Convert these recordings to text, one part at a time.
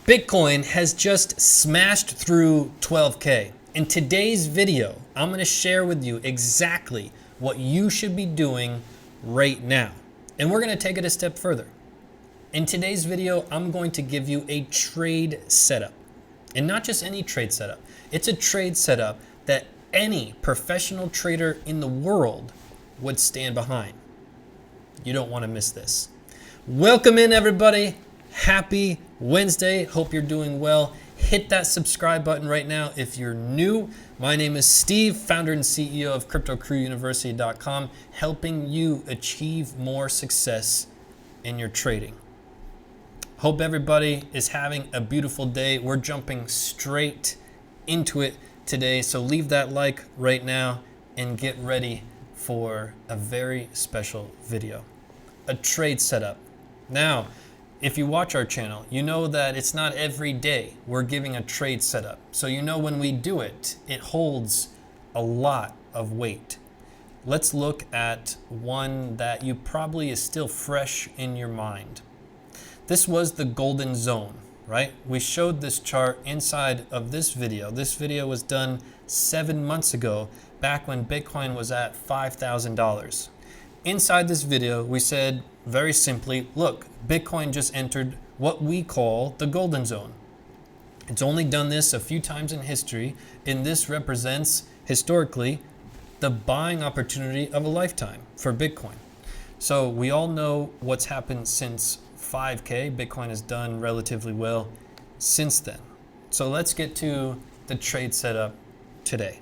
Bitcoin has just smashed through 12K. In today's video, I'm going to share with you exactly what you should be doing right now. And we're going to take it a step further. In today's video, I'm going to give you a trade setup. And not just any trade setup. It's a trade setup that any professional trader in the world would stand behind. You don't want to miss this. Welcome in, everybody. Happy Wednesday. Hope you're doing well. Hit that subscribe button right now if you're new. My name is Steve, founder and CEO of CryptoCrewUniversity.com, helping you achieve more success in your trading. Hope everybody is having a beautiful day. We're jumping straight into it today, so leave that like right now and get ready for a very special video. A trade setup. Now, if you watch our channel, you know that it's not every day we're giving a trade setup. So you know when we do it, it holds a lot of weight. Let's look at one that you probably is still fresh in your mind. This was the golden zone, right? We showed this chart inside of this video. This video was done 7 months ago, back when Bitcoin was at $5,000. Inside this video, we said very simply, look, Bitcoin just entered what we call the golden zone. It's only done this a few times in history, and this represents, historically, the buying opportunity of a lifetime for Bitcoin. So we all know what's happened since 5K. Bitcoin has done relatively well since then. So let's get to the trade setup today.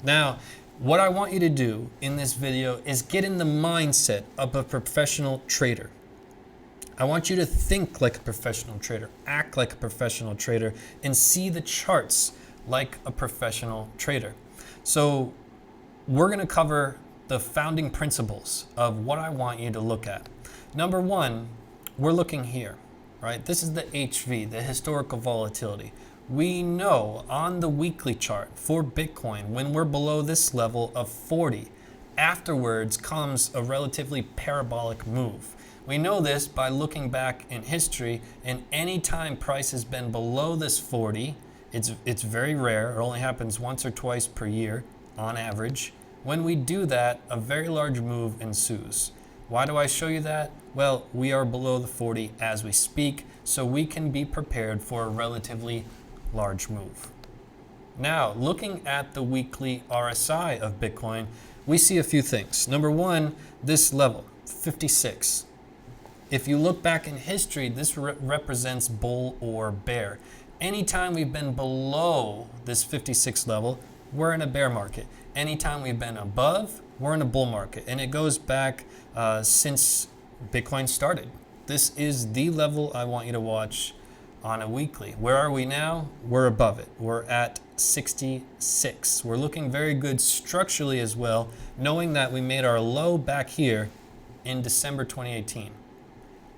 Now, what I want you to do in this video is get in the mindset of a professional trader. I want you to think like a professional trader, act like a professional trader, and see the charts like a professional trader. So we're going to cover the founding principles of what I want you to look at. Number one, we're looking here, right? This is the HV, the historical volatility. We know on the weekly chart for Bitcoin, when we're below this level of 40, afterwards comes a relatively parabolic move. We know this by looking back in history, and any time price has been below this 40, it's very rare, it only happens once or twice per year on average. When we do that, a very large move ensues. Why do I show you that? Well, we are below the 40 as we speak, so we can be prepared for a relatively large move. Now, looking at the weekly RSI of Bitcoin, we see a few things. Number one, this level, 56. If you look back in history, this represents bull or bear. Anytime we've been below this 56 level, we're in a bear market. Anytime we've been above, we're in a bull market. And it goes back since Bitcoin started. This is the level I want you to watch on a weekly. Where are we now? We're above it. We're at 66. We're looking very good structurally as well, knowing that we made our low back here in December 2018.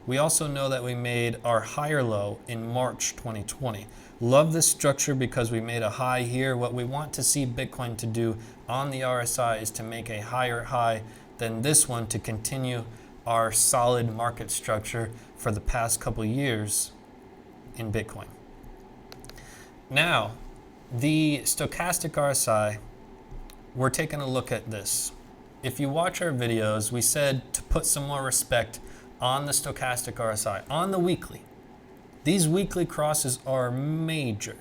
We also know that we made our higher low in March 2020. Love this structure because we made a high here. What we want to see Bitcoin to do on the RSI is to make a higher high than this one to continue our solid market structure for the past couple years in Bitcoin. Now, the Stochastic Rsi, we're taking a look at this. If you watch our videos, we said to put some more respect on the Stochastic Rsi, on the weekly. These weekly crosses are major.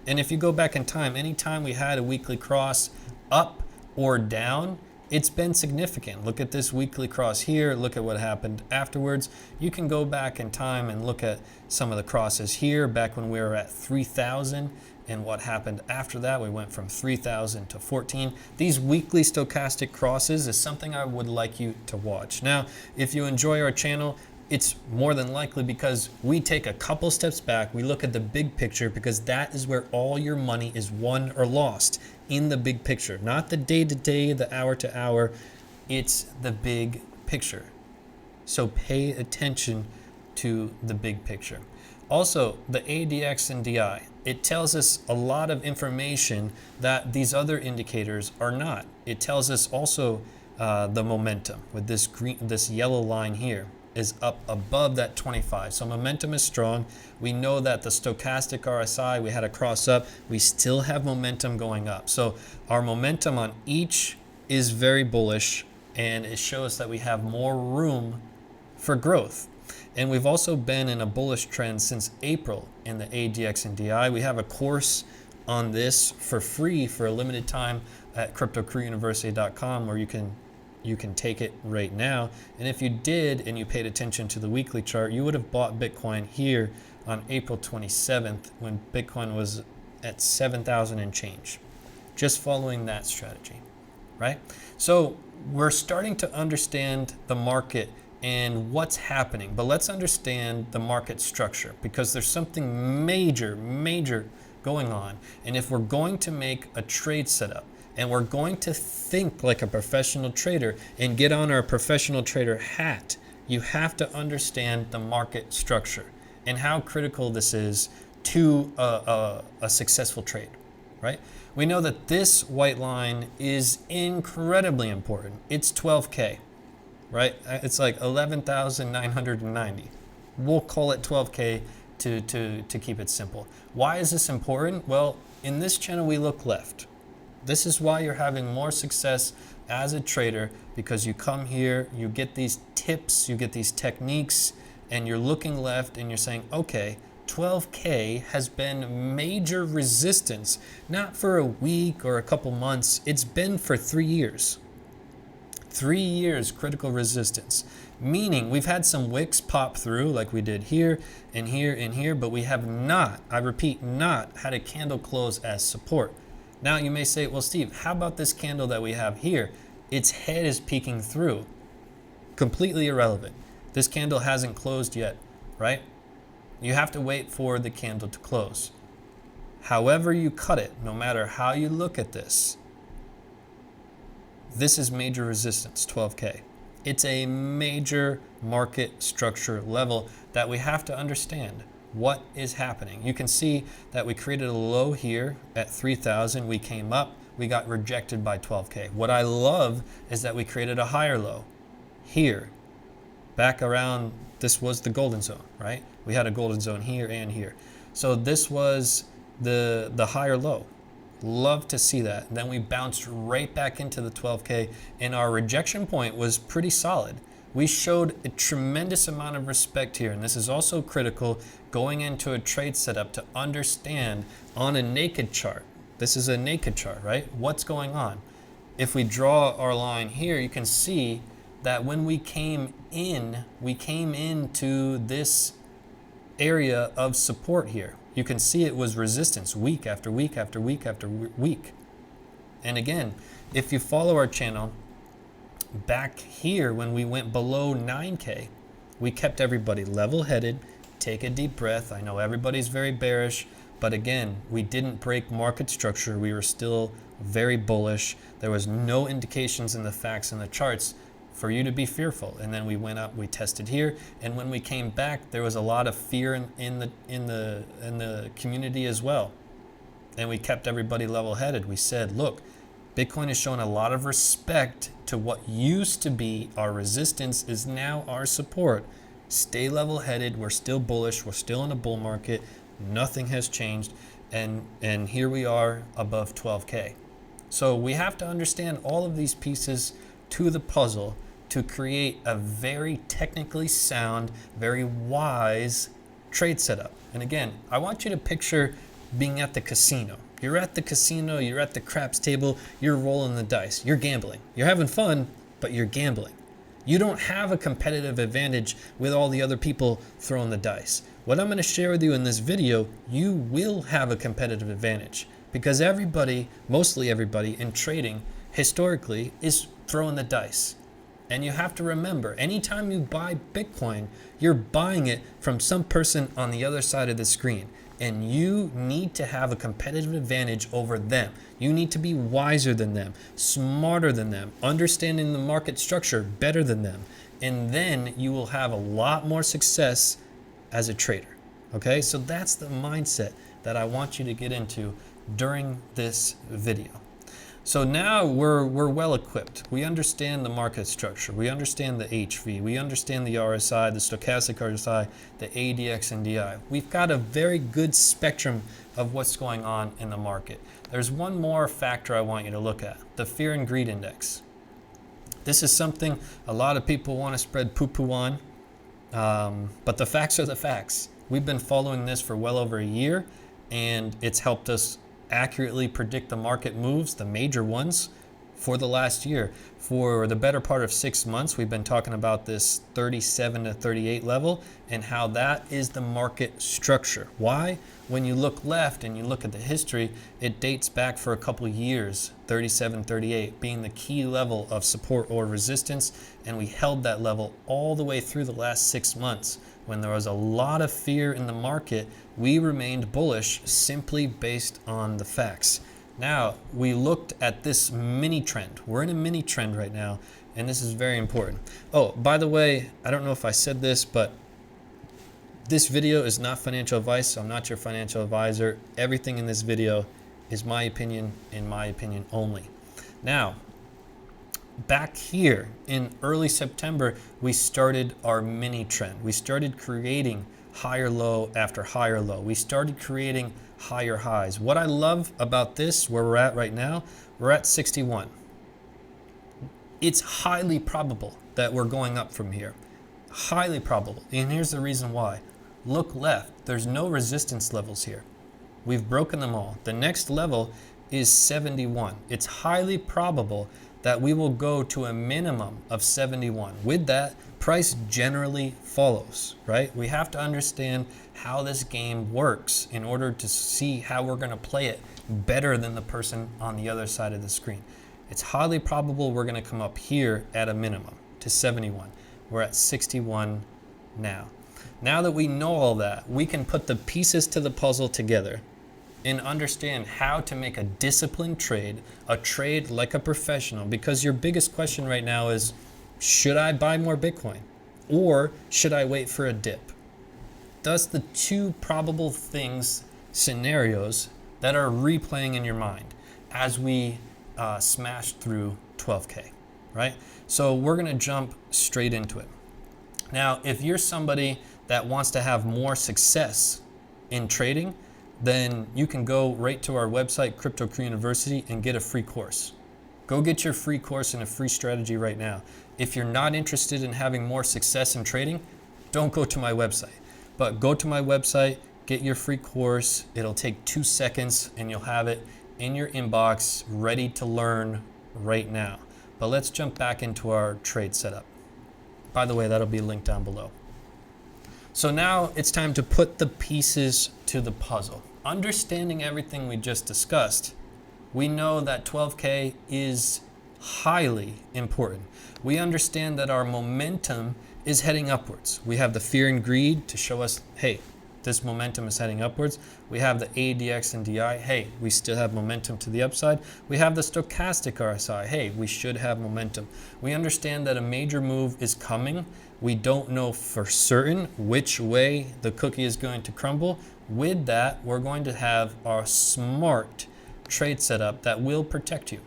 And if you go back in time, anytime we had a weekly cross up or down, it's been significant. Look at this weekly cross here. Look at what happened afterwards. You can go back in time and look at some of the crosses here back when we were at 3,000 and what happened after that. We went from 3,000 to 14. These weekly stochastic crosses is something I would like you to watch. Now, if you enjoy our channel, it's more than likely because we take a couple steps back. We look at the big picture because that is where all your money is won or lost, in the big picture. Not the day-to-day, the hour-to-hour. It's the big picture. So pay attention to the big picture. Also, the ADX and DI, it tells us a lot of information that these other indicators are not. It tells us also the momentum with this yellow line here. is up above that 25. So momentum is strong. We know that the stochastic RSI, we had a cross up. We still have momentum going up. So our momentum on each is very bullish, and it shows that we have more room for growth. And we've also been in a bullish trend since April in the ADX and DI. We have a course on this for free for a limited time at cryptocrewuniversity.com, where you can take it right now. And if you did and you paid attention to the weekly chart, you would have bought Bitcoin here on April 27th when Bitcoin was at 7,000 and change, just following that strategy, right? So we're starting to understand the market and what's happening, but let's understand the market structure, because there's something major going on. And if we're going to make a trade setup and we're going to think like a professional trader and get on our professional trader hat, you have to understand the market structure and how critical this is to a successful trade, right? We know that this white line is incredibly important. It's 12K. Right? It's like 11,990. We'll call it 12K to keep it simple. Why is this important? Well, in this channel, we look left. This is why you're having more success as a trader, because you come here, you get these tips, you get these techniques, and you're looking left and you're saying, okay, 12K has been major resistance, not for a week or a couple months. It's been for 3 years. 3 years critical resistance, meaning we've had some wicks pop through like we did here and here and here, but we have not, I repeat, not had a candle close as support. Now you may say, well, Steve, how about this candle that we have here? Its head is peeking through. Completely irrelevant. This candle hasn't closed yet, right? You have to wait for the candle to close. However you cut it, no matter how you look at this, this is major resistance, 12K. It's a major market structure level that we have to understand what is happening. You can see that we created a low here at 3,000. We came up, we got rejected by 12K. What I love is that we created a higher low here, back around, this was the golden zone, right? We had a golden zone here and here. So this was the higher low. Love to see that. And then we bounced right back into the 12K, and our rejection point was pretty solid. We showed a tremendous amount of respect here, and this is also critical going into a trade setup to understand on a naked chart. This is a naked chart, right? What's going on? If we draw our line here, you can see that when we came into this area of support here. You can see it was resistance week after week after week after week. And again, if you follow our channel, back here when we went below 9K, we kept everybody level-headed, take a deep breath. I know everybody's very bearish, but again, we didn't break market structure. We were still very bullish. There was no indications in the facts and the charts for you to be fearful. And then we went up, we tested here, and when we came back, there was a lot of fear in the community as well. And we kept everybody level-headed. We said, look, Bitcoin is showing a lot of respect to what used to be our resistance is now our support. Stay level-headed. We're still bullish. We're still in a bull market. Nothing has changed. And here we are above 12K. So we have to understand all of these pieces to the puzzle to create a very technically sound, very wise trade setup. And again, I want you to picture being at the casino. You're at the casino, you're at the craps table, you're rolling the dice, you're gambling. You're having fun, but you're gambling. You don't have a competitive advantage with all the other people throwing the dice. What I'm going to share with you in this video, you will have a competitive advantage, because everybody, mostly everybody in trading historically is throwing the dice. And you have to remember, anytime you buy Bitcoin, you're buying it from some person on the other side of the screen. And you need to have a competitive advantage over them. You need to be wiser than them, smarter than them, understanding the market structure better than them. And then you will have a lot more success as a trader. Okay, so that's the mindset that I want you to get into during this video. So now we're well equipped. We understand the market structure. We understand the HV. We understand the RSI, the Stochastic Rsi, the ADX and DI. We've got a very good spectrum of what's going on in the market. There's one more factor I want you to look at, the fear and greed index. This is something a lot of people want to spread poo-poo on, but the facts are the facts. We've been following this for well over a year, and it's helped us accurately predict the market moves, the major ones, for the last year. For the better part of 6 months, we've been talking about this 37 to 38 level and how that is the market structure. Why? When you look left and you look at the history, it dates back for a couple years, 37, 38 being the key level of support or resistance, and we held that level all the way through the last 6 months. When there was a lot of fear in the market, we remained bullish simply based on the facts. Now, we looked at this mini trend. We're in a mini trend right now, and this is very important. Oh, by the way, I don't know if I said this, but this video is not financial advice, so I'm not your financial advisor. Everything in this video is my opinion and my opinion only. Now, back here in early September, we started our mini trend. We started creating higher low after higher low. We started creating higher highs. What I love about this, where we're at right now, we're at 61. It's highly probable that we're going up from here. Highly probable. And here's the reason why. Look left. There's no resistance levels here. We've broken them all. The next level is 71. It's highly probable that we will go to a minimum of 71. With that, price generally follows, right? We have to understand how this game works in order to see how we're going to play it better than the person on the other side of the screen. It's highly probable we're going to come up here at a minimum to 71. We're at 61 now. Now that we know all that, we can put the pieces to the puzzle together and understand how to make a disciplined trade, a trade like a professional, because your biggest question right now is, should I buy more Bitcoin or should I wait for a dip? That's the two probable things, scenarios that are replaying in your mind as we smash through 12K, right? So we're gonna jump straight into it. Now, if you're somebody that wants to have more success in trading, then you can go right to our website, Crypto Crew University, and get a free course. Go get your free course and a free strategy right now. If you're not interested in having more success in trading, don't go to my website. But go to my website, get your free course. It'll take 2 seconds and you'll have it in your inbox, ready to learn right now. But let's jump back into our trade setup. By the way, that'll be linked down below. So now it's time to put the pieces to the puzzle. Understanding everything we just discussed, we know that 12K is highly important. We understand that our momentum is heading upwards. We have the fear and greed to show us, hey, this momentum is heading upwards. We have the ADX and DI, hey, we still have momentum to the upside. We have the Stochastic Rsi, hey, we should have momentum. We understand that a major move is coming. We don't know for certain which way the cookie is going to crumble. With that, we're going to have our smart trade setup that will protect you,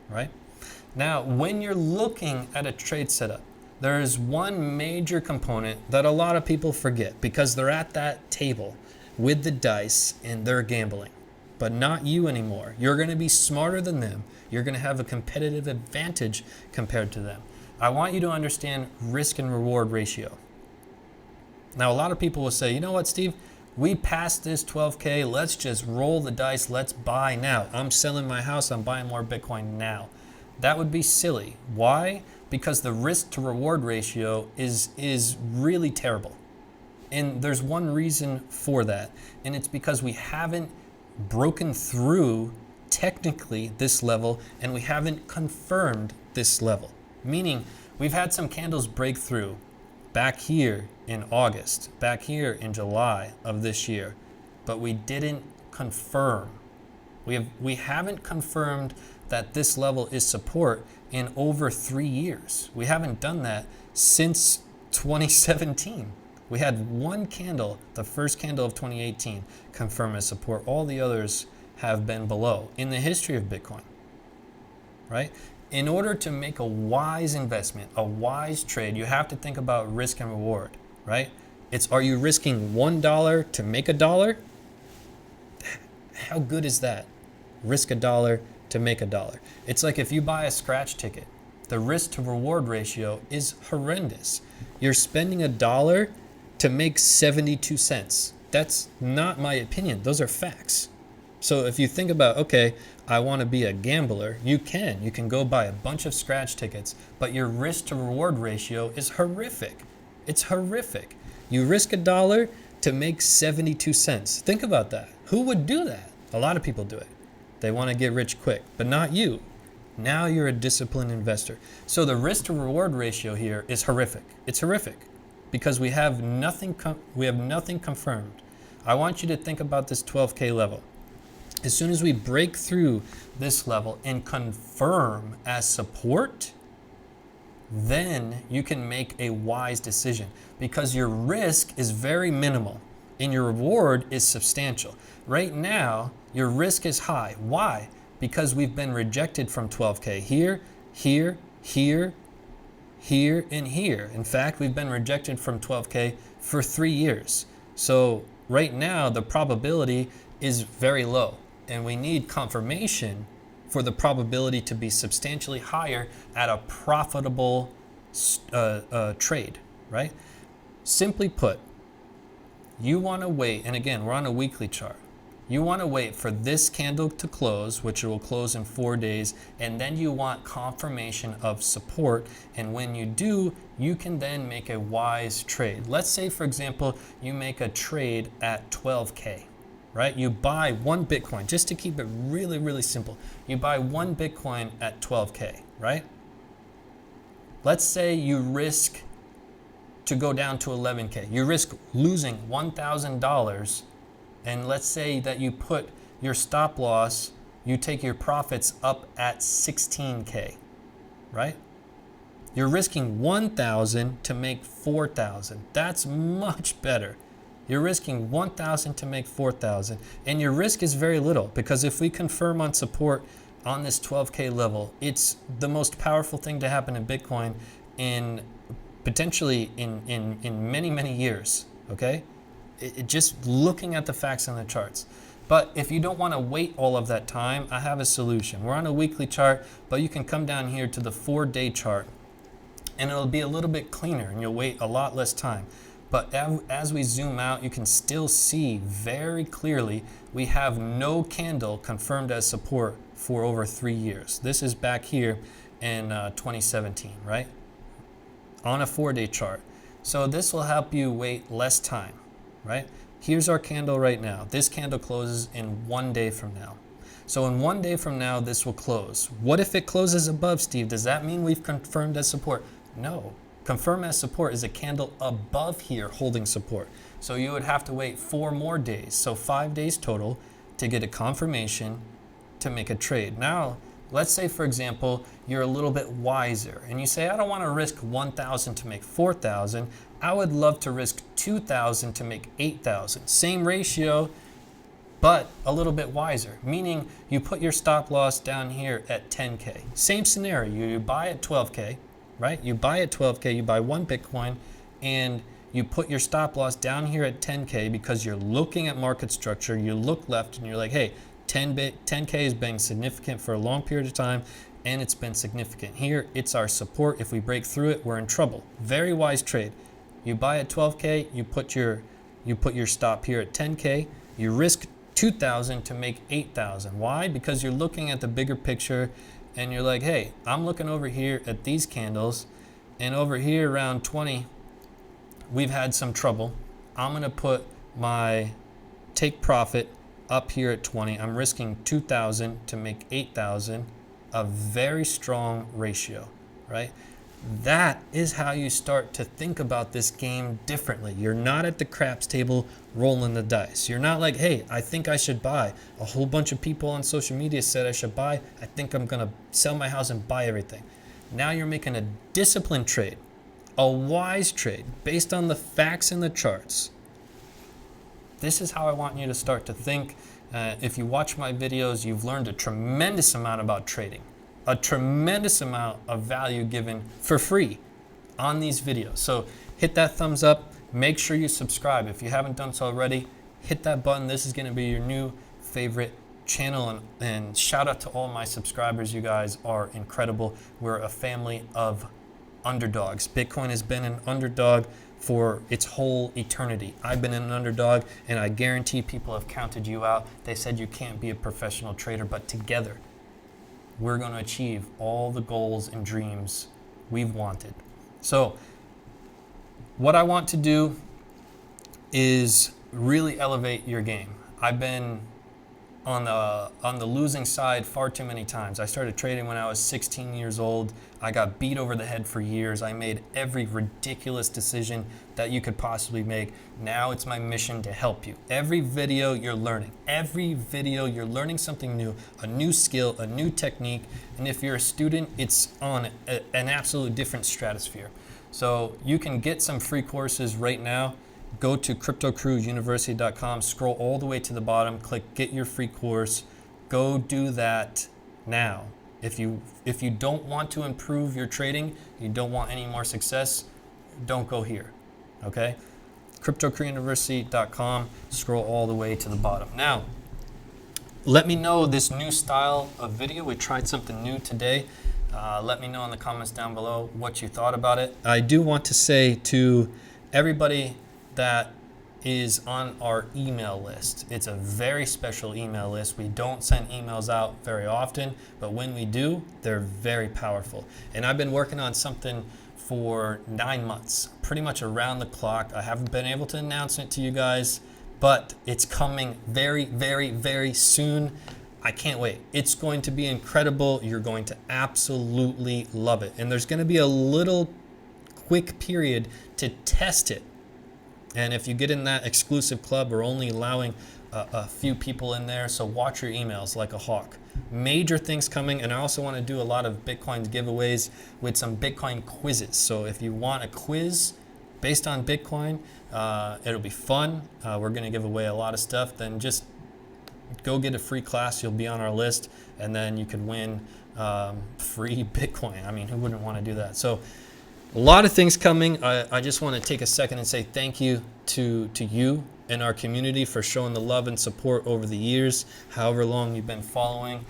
right? Now, when you're looking at a trade setup, there is one major component that a lot of people forget because they're at that table with the dice and they're gambling, but not you anymore. You're going to be smarter than them. You're going to have a competitive advantage compared to them. I want you to understand risk and reward ratio. Now, a lot of people will say, you know what, Steve? We passed this 12K. Let's just roll the dice. Let's buy now. I'm selling my house. I'm buying more Bitcoin now. That would be silly. Why? Because the risk to reward ratio is really terrible. And there's one reason for that. And it's because we haven't broken through technically this level and we haven't confirmed this level. Meaning we've had some candles break through back here in August, back here in July of this year, but we didn't confirm. We haven't confirmed that this level is support in over 3 years. We haven't done that since 2017. We had one candle, the first candle of 2018, confirm as support. All the others have been below in the history of Bitcoin. right? In order to make a wise investment, a wise trade, you have to think about risk and reward, right? Are you risking $1 to make a dollar? How good is that? Risk a dollar to make a dollar. It's like if you buy a scratch ticket, the risk to reward ratio is horrendous. You're spending $1 to make 72 cents. That's not my opinion. Those are facts. So if you think about, okay, I want to be a gambler, you can go buy a bunch of scratch tickets, but your risk to reward ratio is horrific. It's horrific. You risk $1 to make 72 cents. Think about that. Who would do that? A lot of people do it. They want to get rich quick, but not you. Now you're a disciplined investor. So the risk to reward ratio here is horrific. It's horrific because we have nothing confirmed. I want you to think about this 12K level. As soon as we break through this level and confirm as support, then you can make a wise decision because your risk is very minimal and your reward is substantial. Right now, your risk is high. Why? Because we've been rejected from 12K here, here, here, here, and here. In fact, we've been rejected from 12K for 3 years. So right now, the probability is very low. And we need confirmation for the probability to be substantially higher at a profitable trade, right? Simply put, you want to wait, and again, we're on a weekly chart. You want to wait for this candle to close, which will close in 4 days, and then you want confirmation of support. And when you do, you can then make a wise trade. Let's say, for example, you make a trade at 12K. Right? You buy 1 Bitcoin, just to keep it really, really simple. You buy 1 Bitcoin at 12K, right? Let's say you risk to go down to 11K. You risk losing $1,000, and let's say that you put your stop loss, you take your profits up at 16K, right? You're risking 1,000 to make 4,000. That's much better. You're risking 1,000 to make 4,000, and your risk is very little because if we confirm on support on this 12K level, it's the most powerful thing to happen in Bitcoin in potentially in many, many years, okay? Just looking at the facts on the charts. But if you don't want to wait all of that time, I have a solution. We're on a weekly chart, but you can come down here to the 4-day chart, and it'll be a little bit cleaner, and you'll wait a lot less time. But as we zoom out, you can still see very clearly we have no candle confirmed as support for over 3 years. This is back here in 2017, right? On a 4-day chart. So this will help you wait less time, right? Here's our candle right now. This candle closes in 1 day from now. So in 1 day from now, this will close. What if it closes above, Steve? Does that mean we've confirmed as support? No. Confirm as support is a candle above here holding support. So you would have to wait 4 more days, so 5 days total, to get a confirmation to make a trade. Now, let's say, for example, you're a little bit wiser and you say, I don't want to risk 1,000 to make 4,000. I would love to risk 2,000 to make 8,000. Same ratio, but a little bit wiser, meaning you put your stop loss down here at 10K. Same scenario, you buy at 12K. Right? You buy at 12K, you buy 1 Bitcoin, and you put your stop loss down here at 10K because you're looking at market structure. You look left and you're like, hey, 10K has been significant for a long period of time, and it's been significant here. It's our support. If we break through it, we're in trouble. Very wise trade. You buy at 12K, you put your stop here at 10K. You risk 2,000 to make 8,000. Why? Because you're looking at the bigger picture. And you're like, hey, I'm looking over here at these candles, and over here around 20, we've had some trouble. I'm going to put my take profit up here at 20. I'm risking 2,000 to make 8,000, a very strong ratio, right? That is how you start to think about this game differently. You're not at the craps table rolling the dice. You're not like, hey, I think I should buy. A whole bunch of people on social media said I should buy. I think I'm going to sell my house and buy everything. Now you're making a disciplined trade, a wise trade based on the facts in the charts. This is how I want you to start to think. If you watch my videos, you've learned a tremendous amount about trading. a tremendous amount of value given for free on these videos. So hit that thumbs up. Make sure you subscribe. If you haven't done so already, hit that button. This is going to be your new favorite channel. And shout out to all my subscribers. You guys are incredible. We're a family of underdogs. Bitcoin has been an underdog for its whole eternity. I've been an underdog, and I guarantee people have counted you out. They said you can't be a professional trader, but together we're going to achieve all the goals and dreams we've wanted. So what I want to do is really elevate your game. I've been on the losing side far too many times. I started trading when I was 16 years old. I got beat over the head for years. I made every ridiculous decision that you could possibly make. Now it's my mission to help you. Every video you're learning. Every video you're learning something new, a new skill, a new technique. And if you're a student, it's on an absolute different stratosphere. So you can get some free courses right now. Go to cryptocrewuniversity.com, scroll all the way to the bottom, click get your free course. Go do that now. If you don't want to improve your trading, you don't want any more success, don't go here. Okay? cryptocrewuniversity.com, scroll all the way to the bottom. Now, let me know this new style of video. We tried something new today. Let me know in the comments down below what you thought about it. I do want to say to everybody that is on our email list. It's a very special email list. We don't send emails out very often, but when we do, they're very powerful. And I've been working on something for 9 months, pretty much around the clock. I haven't been able to announce it to you guys, but it's coming very, very, very soon. I can't wait. It's going to be incredible. You're going to absolutely love it. And there's going to be a little quick period to test it. And if you get in that exclusive club, we're only allowing a few people in there. So watch your emails like a hawk. Major things coming. And I also want to do a lot of Bitcoin giveaways with some Bitcoin quizzes. So if you want a quiz based on Bitcoin, it'll be fun. We're going to give away a lot of stuff. Then just go get a free class. You'll be on our list. And then you can win free Bitcoin. I mean, who wouldn't want to do that? So a lot of things coming. I just want to take a second and say thank you to you and our community for showing the love and support over the years, however long you've been following.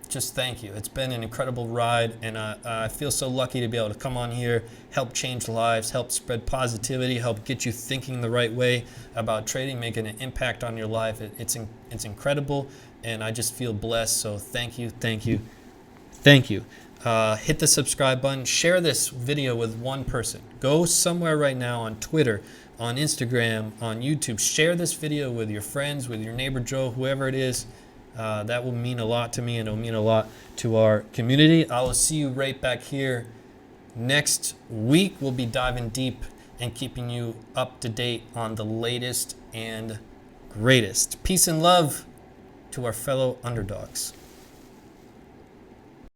Just thank you. It's been an incredible ride, and I feel so lucky to be able to come on here, help change lives, help spread positivity, help get you thinking the right way about trading, making an impact on your life. It's incredible, and I just feel blessed. So thank you, thank you, thank you. Hit the subscribe button. Share this video with one person. Go somewhere right now on Twitter, on Instagram, on YouTube. Share this video with your friends, with your neighbor Joe, whoever it is. That will mean a lot to me, and it will mean a lot to our community. I will see you right back here next week. We'll be diving deep and keeping you up to date on the latest and greatest. Peace and love to our fellow underdogs.